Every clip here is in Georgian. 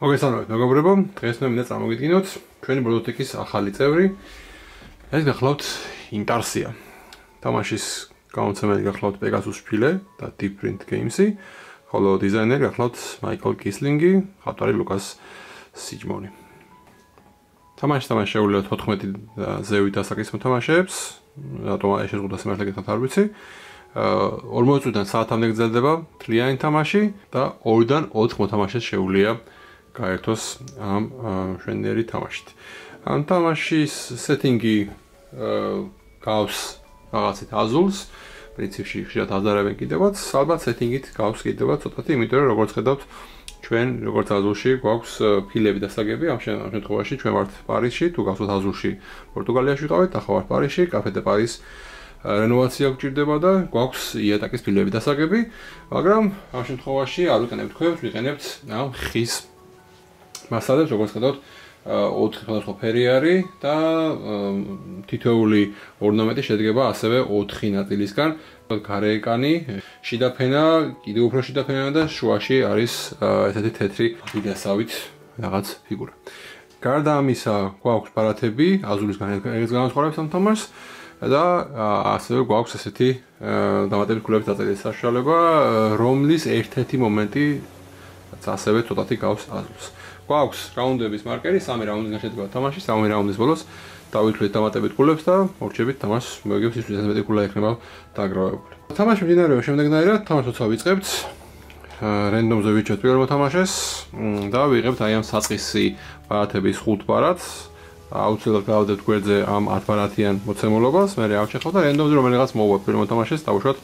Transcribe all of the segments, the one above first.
მოგესალმებით მეგობრებო, დღეს მე მინდა წარმოგიდგინოთ ჩვენი ბოლოტექის ახალი წევრი. ეს გახლავთ ინტარსია. თამაშის გამოცემელი გახლავთ Pegasus Phile და Deep Print Games-ი, ხოლო დიზაინერი გახლავთ Michael Kislingi, ავტორი ლუკას სიჯმონი. თამაში შეუძლიათ 14 ზევით ასაკის მოთამაშეებს, რატომ ეს შეზღუდა სიმართლე გითხრათ არ ვიცი. 40 წუთიდან საათამდე გრძელდება თლიანი თამაში და 2-დან 4 მოთამაშეს შეუძლია გაერთოს ამ მშვენიერი თამაშით. ამ თამაშის სეტინგი გავს რაღაცით აზულს, პრინციპში ხშირად აზარებენ კიდევაც, ალბათ სეტინგით გავს კიდევაც ცოტათი, იმიტომ რომ როგორც ხედავთ, ჩვენ როგორც აზულში გვაქვს ფილები დასაგები, ამ შემთხვევაში ჩვენ ვართ პარიზში, თუ გახსოვთ აზულში პორტუგალიაში ვიყავით, ახლა ვართ პარიზში, კაფე დე პარის რენოვაცია გვჭირდება და გვაქვს იატაკის ფილები დასაგები, მაგრამ ამ შემთხვევაში არ ვიყენებთ ქვებს, ვიყენებთ ამ ხის მასალებს, როგორც ხედავთ, 4 სხვადასხვა ფერი არის და თითოეული ორნამენტი შედგება ასევე 4 ნაწილისგან. გარე ეკანი, შიდა ფენა, კიდევ უფრო შიდა ფენა და შუაში არის ესეთი თეთრი იდასავით რაღაც ფიგურა. გარდა ამისა, გვაქვს ბარათები, აზულისგან ეგრეთ განასხვავებს ამ თამაშს და ასევე გვაქვს ესეთი დამატებით ქულებით დაწერილი საშუალება, რომლის ერთ-ერთი მომენტი ასევე ცოტათი გავს აზულს. გვაქვს რაუნდების მარკერი, 3 რაუნდისგან შედგება თამაში, 3 რაუნდის ბოლოს დავითვლით დამატებით ქულებს და მორჩებით თამაშს, მოგიგებს ის ვისაც მეტი ქულა იქნება დაგროვებული. თამაში მიმდინარეობს შემდეგნაირად, თამაშს როცა ვიწყებთ, რენდომზე ვიჩვენებთ პირველ მოთამაშეს და ვიღებთ აი ამ საწყისი ბარათების 5 ბარათს. აუცილებლად გავავდებთ გვერდზე ამ 10 ბარათიან მოცემულობას, მე ავჩეხავ და რენდომზე რომელიღაც მოვა პირველ მოთამაშეს, დავუშვათ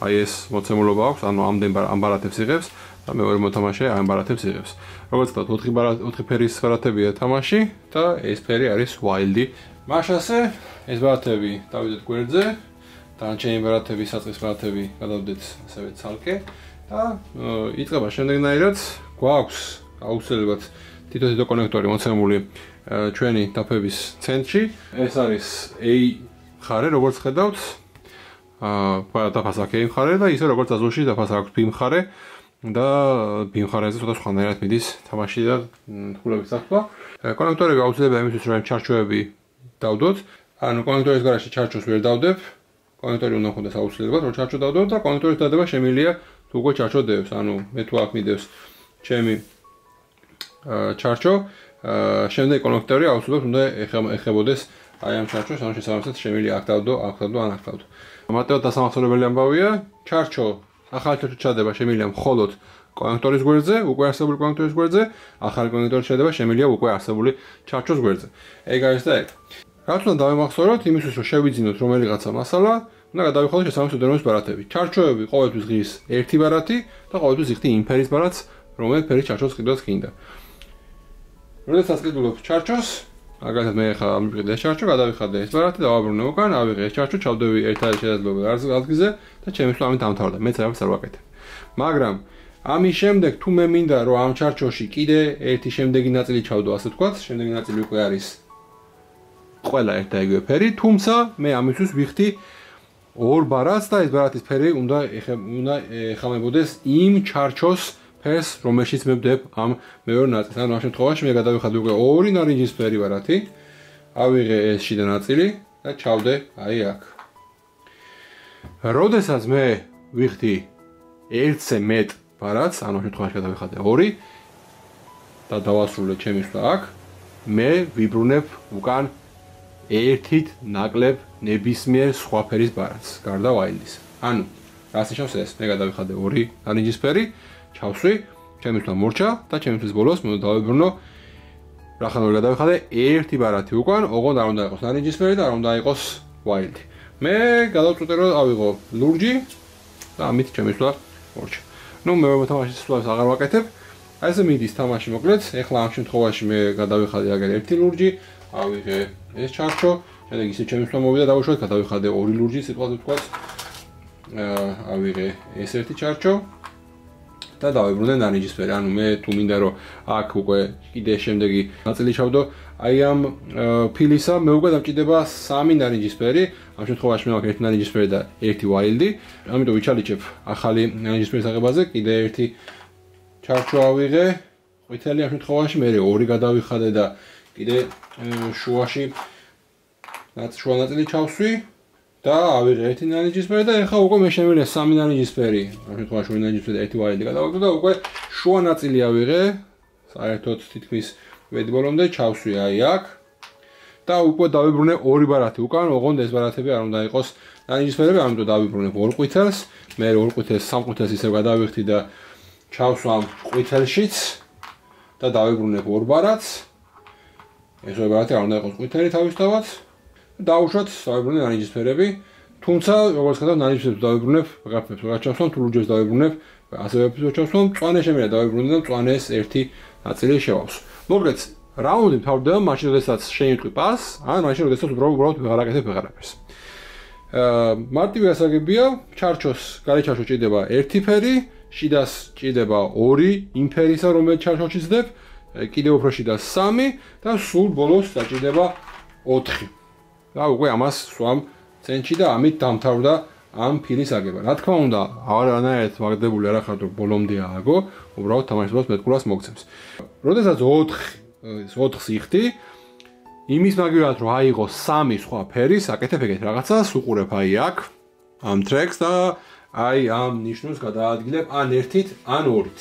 აი ეს მოცემულობა აქვს, ანუ ამ ბარათებს იღებს და მეორე მოთამაშე ამ ბარათებს იღებს. როგორც ვთქვათ, 4 ფერის ბარათებია თამაში და ეს ფერი არის Wild-ი. მაშასე ეს ბარათები დავიდეთ გვერდზე, დანარჩენი ბარათები, საწყის ბარათები გადავდეთ ასევე ცალკე და იწყება შემდეგნაირად, გვაქვს აუცილებლად თითო კონექტორი მოცემული ჩვენი დაფების ცენტრში. ეს არის A მხარე, როგორც ხედავთ, დაფას აქვს A მხარე და ისე როგორც აზულში დაფას აქვს B მხარე. და B მხარეზე ცოტა სხვანაირად მიდის თამაში და ქულების დახვა. კონექტორები აუცილებელია იმისთვის, რომ ჩარჩოები დავდოთ. ანუ კონექტორის გარშე ჩარჩოს ვერ დავდებ. კონექტორი უნდა მქონდეს აუცილებლად, რომ ჩარჩო დავდოთ და კონექტორის დადება შემიძლია თუ უკვე ჩარჩო დევს. ანუ მე თუ აქ მიდევს ჩემი ჩარჩო, შემდეგ კონექტორი აუცილებლად უნდა ეხებოდეს აი ამ ჩარჩოს, ანუ შესაბამისად შემიძლია აქ დავდო, აქ დავდო, ან აქ დავდო. მარტივად დასამახსოვრებელი ამბავია, ჩარჩო ახალი ჩარჩო ჩადება შემიძლია მხოლოდ კონექტორის გვერდზე, უკვე არსებული კონექტორის გვერდზე, ახალი კონექტორი ჩადება შემიძლია უკვე არსებული ჩარჩოს გვერდზე. ეგ არის და ეგ. რაც უნდა დავემახსოვროთ, იმისთვის რომ შევიძინოთ რომელიღაცა მასალა, უნდა გადავიხადოთ შესაბამისი უდრომის ბარათები. ჩარჩოები ყოველთვის ღირს 1 ბარათი და ყოველთვის იხდი იმ ფერის ბარათს, რომელიც ფერის ჩარჩოს ყიდვას გინდა. როდესაც ყიდულობ ჩარჩოს, მაგალითად მე ხა ამიყიდე ეს ჩარჩო, გადავიხადე ეს ბარათი, დავაბრუნე უკან, ავიღე ეს ჩარჩო, ჩავდები ერთ-ერთ შესაძლებლობელ ადგილზე და ჩემი სულ ამით დამთავრდა. მეც რაღაც არ ვაკეთებ. მაგრამ ამის შემდეგ თუ მე მინდა რომ ამ ჩარჩოში კიდე ერთი შემდეგი ნაწილი ჩავდო, ასე ვთქვათ, შემდეგი ნაწილი უკვე არის ყველა ერთ და იგივე ფერი, თუმცა მე ამისთვის ვიხდი 2 ბარათს და ეს ბარათის ფერი უნდა ეხამებოდეს იმ ჩარჩოს ფერს, რომელშიც მე ვდებ ამ მეორე ნაწილს. ანუ ამ შემთხვევაში მე გადავიხადე უკვე 2 ნარინჯისფერი ბარათი, ავიღე ეს შიდა ნაწილი და ჩავდე აი აქ. როდესაც მე ვიხდი 1-ზე მეტ ბარათს, ანუ ამ შემთხვევაში გადავიხადე 2 და დავასრულე ჩემი სვლა აქ, მე ვიბრუნებ უკან ერთით ნაკლებ ნებისმიერ სხვა ფერის ბარათს, გარდა Wild-ის. ანუ რას ნიშნავს ეს? მე გადავიხადე 2 ნარინჯისფერი, ჩავსვი, ჩემი სვლა მორჩა და ჩემი სვლის ბოლოს მე დავიბრუნო რახანური გადავიხადე 1 ბარათი უკან, ოღონდ არ უნდა იყოს ნარინჯისფერი და არ უნდა იყოს Wild-ი. მე გადავწყვიტე რომ ავიღო ლურჯი და ამით ჩემი სვლა მორჩა. ნუ მე მოთამაშის სვლას აღარ ვაკეთებ. აი ესე მიდის თამაში მოკლედ. ეხლა ამ შემთხვევაში მე გადავიხადე აგერ 1 ლურჯი, ავიღე ეს ჩარჩო, შემდეგ ისე ჩემი სვლა მოვიდა დავუშვათ, გადავიხადე 2 ლურჯი, სიტყვაზე ვთქვათ. ავიღე ეს ერთი ჩარჩო და დავიბრუნე ნარინჯისფერი. ანუ მე თუ მინდა რომ აქ უკვე კიდე შემდეგი ნაწილი ჩავდო აი ამ ფილისა, მე უკვე დამჭირდება 3 ნარინჯისფერი. ამ შემთხვევაში მე მაქვს 1 ნარინჯისფერი და 1 ვაილდი. ამიტომ ვიცალიჩებ ახალი ნარინჯისფერის აღებაზე, კიდე 1 ჩარჩო ავიღე. ყვითელი ამ შემთხვევაში მე 2 გადავიხადე და კიდე შუაში შუა ნაწილი ჩავსვი და ავიღე 1 ნარინჯისფერი და ეხლა უკვე მე შემიძლია 3 ნარინჯისფერი, ამ შემთხვევაში 2 ნარინჯისფერი და 1 ვაილდი გადავაგდო და უკვე შუა ნაწილი ავიღე. საერთოდ თითქმის ვედი ბოლომდე ჩავსვი აი აქ და უკვე დავიბრუნე 2 ბარათი უკან, ოღონდ ეს ბარათები არ უნდა იყოს ნარინჯისფერები, ამიტომ დავიბრუნებ 2 ყვითელს, მე 2 ყვითელს 3 ყვითელს ისევ გადავიხდი და ჩავსვამ ყვითელშიც და დავიბრუნებ 2 ბარათს. ეს 2 ბარათი არ უნდა იყოს ყვითელი თავისთავად. დავუშვათ დავიბრუნე ნარინჯისფერები, თუმცა როგორც ვთქვი, ნარინჯისფერებს დავიბრუნებ, გრაფებს რა ჩავსვამ, თულუჯებს დავიბრუნებ, ასევე ფიფს ჩავსვამ, მწვანე შემიძლია დავიბრუნე და მწვანეს ერთი ნაწილი შევავს. მოგლეთ, რაუნდი მთავრდება მაშინ, როდესაც შეიმტყვი პას, ან მაშინ, როდესაც უბრალოდ ვეღარ აკეთებ ვეღარაფერს. მარტივი გასაგებია, ჩარჩოს, გარე ჩარჩო ჭირდება 1 ფერი, შიდას ჭირდება 2 იმ ფერისა, რომელიც ჩარჩოში ძდებ, კიდევ უფრო შიდას 3 და სულ ბოლოს დაჭირდება 4. და უკვე ამას სვამ ცენტში და ამით დამთავრდა ამ ფილის აგება. რა თქმა უნდა, არანაირად ვაგდებული არ ახარ რომ ბოლომდე ააგო, უბრალოდ თამაშებას მეტყურას მოგცემს. როდესაც 4-ს იხდი, იმის მაგალითად რომ აიღო 3 სხვა ფერის, აკეთებ ეგეთ რაღაცას, უყურებ აი აქ ამ ტრეკს და აი ამ ნიშნულს გადაადგილებ ან 1-ით, ან 2-ით.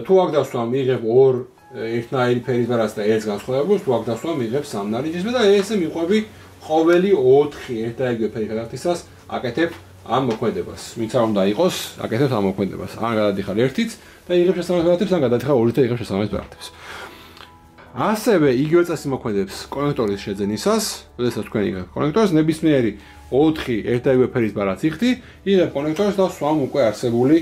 თუ აქ დასვამ, იღებ 2 ერთნაირი ფერის ბარათს და ერთს განსხვავებულს, თუ აქ დასვამ, იღებ 3 ნარინჯისფერს და ესე მიყვები ყოველი 4 ერთაიგივე ფერი გადახდისას აკეთებ ამ მოქმედებას. ვინც არ უნდა იყოს, აკეთებს ამ მოქმედებას. ან გადადიხარ 1-ით და იღებ შესაბამის ბარათებს, ან გადადიხარ 2-ით და იღებ შესაბამის ბარათებს. ასევე იგივე წესი მოქმედებს კონექტორის შეძენისას, როდესაც თქვენ იღებ კონექტორს, ნებისმიერი 4 ერთაიგივე ფერის ბარათს იხდი, იღებ კონექტორს და სვამ უკვე არსებული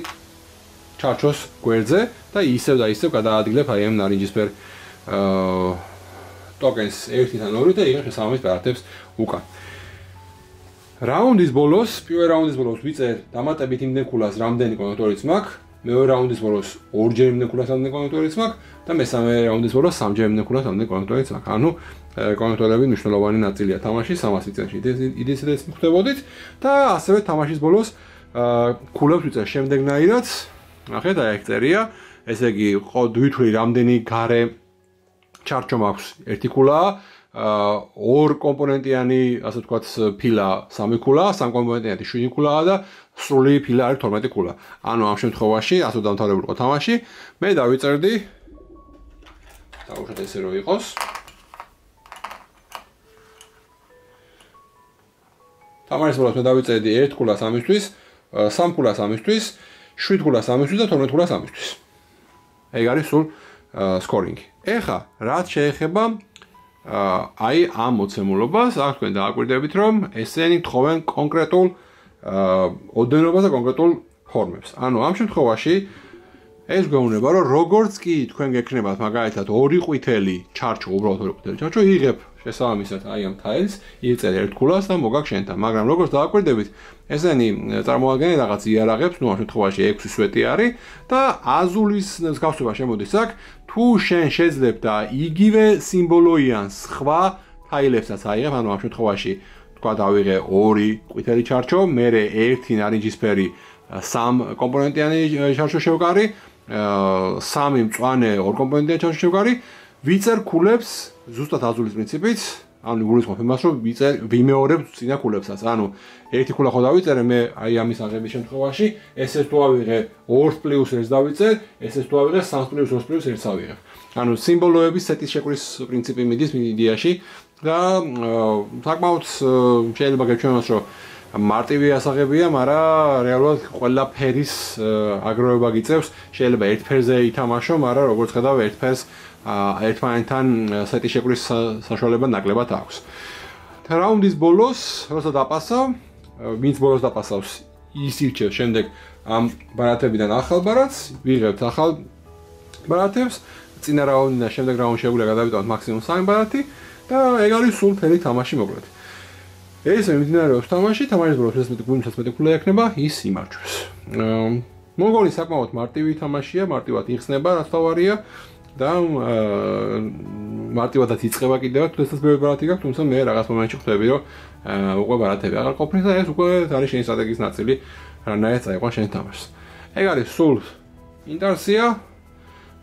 ჩარჩოს გვერდზე და ისევ გადაადგილებ აი ამ ნარინჯისფერ ტოკენს 1-ით ან 2-ით და იღებ შესაბამის ბარათებს უკან. რაუნდის ბოლოს, პირველ რაუნდის ბოლოს ვიწერ დამატებით იმდენ ქულას, რამდენი კონექტორიც მაქვს, მეორე რაუნდის ბოლოს 2-ჯერ იმდენ ქულას, რამდენი კონექტორიც მაქვს და მესამე რაუნდის ბოლოს 3-ჯერ იმდენ ქულას, რამდენი კონექტორიც მაქვს. ანუ კონექტორები მნიშვნელოვანი ნაწილია თამაშის, ამას ვიწერ იდეციას მიხვდებოდით და ასევე თამაშის ბოლოს ქულებს ვიწერ შემდეგნაირად. ნახეთ, აი ეგ წერია, ესე იგი, ვითვლი რამდენი გარე ჩარჩო მაქვს 1 ქულა, 2 კომპონენტიანი, ასე ვთქვათ, ფილა 3 ქულა, 3 კომპონენტიანი 7 ქულაა და სრული ფილა არის 12 ქულა. ანუ ამ შემთხვევაში, ასე დამთავრებული იყო თამაში, მე დავიწერდი დავუშვათ ესე რომ იყოს. თამაშის ბოლოს მე დავიწერდი 1 ქულა 3-ისთვის, 3 ქულა 3-ისთვის, 7 ქულა 3-ისთვის და 12 ქულა 3-ისთვის. ეგ არის სულ სკორინგი. ეხლა რაც შეეხება აი ამ მოცემულობას, აქ თქვენ დააკვირდებით რომ ესენი თხოვენ კონკრეტულ ოდენობას და კონკრეტულ ფორმებს. ანუ ამ შემთხვევაში ეს გვეუბნება რომ როგორც კი თქვენ გექნებათ მაგალითად 2 ყვითელი ჩარჩო, უბრალოდ 2 ყვითელი ჩარჩო, იღებ შესაბამისად აი ამ თაილს, იწერ 1 ქულას და მოგაქვს შენთან. მაგრამ როგორც დააკვირდებით, ესენი წარმოადგენენ რაღაც იარაღებს, ну ამ შემთხვევაში 6 სვეტი არის და აზულის მსგავსება შემოდის აქ, თუ შენ შეძლებ და იგივე სიმბოლოიან სხვა თაილებსაც აიღებ, ანუ ამ შემთხვევაში თქვა დავიღე 2 ყვითელი ჩარჩო, მერე 1 ნარინჯისფერი 3 კომპონენტიანი ჩარჩო შევკარი, 3 მწვანე 2 კომპონენტიანი ჩარჩო შევკარი, ვიწერ ქულებს ზუსტად აზულის პრინციპით, ანუ გულისხმობ იმას, რომ ვიმეორებ წინა ქულებსაც. ანუ 1 ქულა ხო დავიწერე მე აი ამის აღების შემთხვევაში, ესეც თუ ავიღე 2+1 დავიწერ, ესეც თუ ავიღე 3+2+1 ავიღებ. ანუ სიმბოლოების სეტის შეკვრის პრინციპი მიდის იდეაში და საკმაოდ შეიძლება გეჩვენოს, რომ მარტივი ასაღებია, მაგრამ რეალურად ყველა ფერის აგროვება გიწევს. შეიძლება ერთ ფერზე ითამაშო, მაგრამ როგორც ხედავ, ერთ ფერს ერთმანეთთან სეტის შეკვრის საშუალება ნაკლებად აქვს. რაუნდის ბოლოს, როცა დაპასავ, ვინც ბოლოს დაპასავს, ის ირჩევს შემდეგ ამ ბარათებიდან ახალ ბარათს, ვიღებთ ახალ ბარათებს, წინა რაუნდიდან შემდეგ რაუნდში შეგვიძლია გადავიტანოთ მაქსიმუმ 3 ბარათი და ეგ არის სულ მთელი თამაში მოკლედ. ესე მიმდინარეობს თამაში, თამაშის ბოლოს 11 ქულა ექნება, ის იმარჯვებს. მონგოლი საკმაოდ მარტივი თამაშია, მარტივად იხსნება, რაც თავარია და მარტივადაც იწყება კიდევ, თუნდაც ბევრი ბარათი გაქვს, თუმცა მე რაღაც მომენტში ხვდები, რომ უკვე ბარათები აღარ ყოფნის და ეს უკვე არის შენი სტრატეგიის ნაწილი, რანაირად წაიყვან შენ თამაშს. ეგ არის სულ ინტარსია,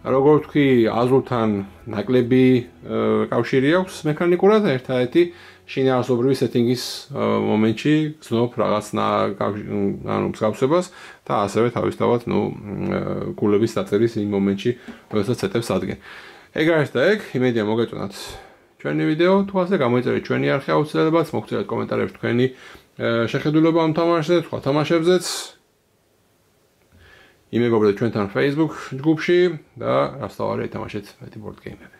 როგორ ვთქვი, აზურთან ნაკლები კავშირი აქვს მექანიკურად, ერთადერთი შინაარსობრივი სეტინგის მომენტში გზნობ რაღაც მსგავსებას და ასევე თავისთავად გულების დაწერის იმ მომენტში, როდესაც ცეტებს ადგენ. ეგ არის და ეგ, იმედია მოგეწონათ ჩვენი ვიდეო, თუ ასე გამოიწერეთ ჩვენი არხი აუცილებლად, მოგწერეთ კომენტარებში თქვენი შეხედულება ამ თამაშზე, სხვა თამაშებზეც. იმეგობრეთ ჩვენთან Facebook ჯგუფში და რაც თავარია ითამაშეთ მეტი ბორდ გეიმები.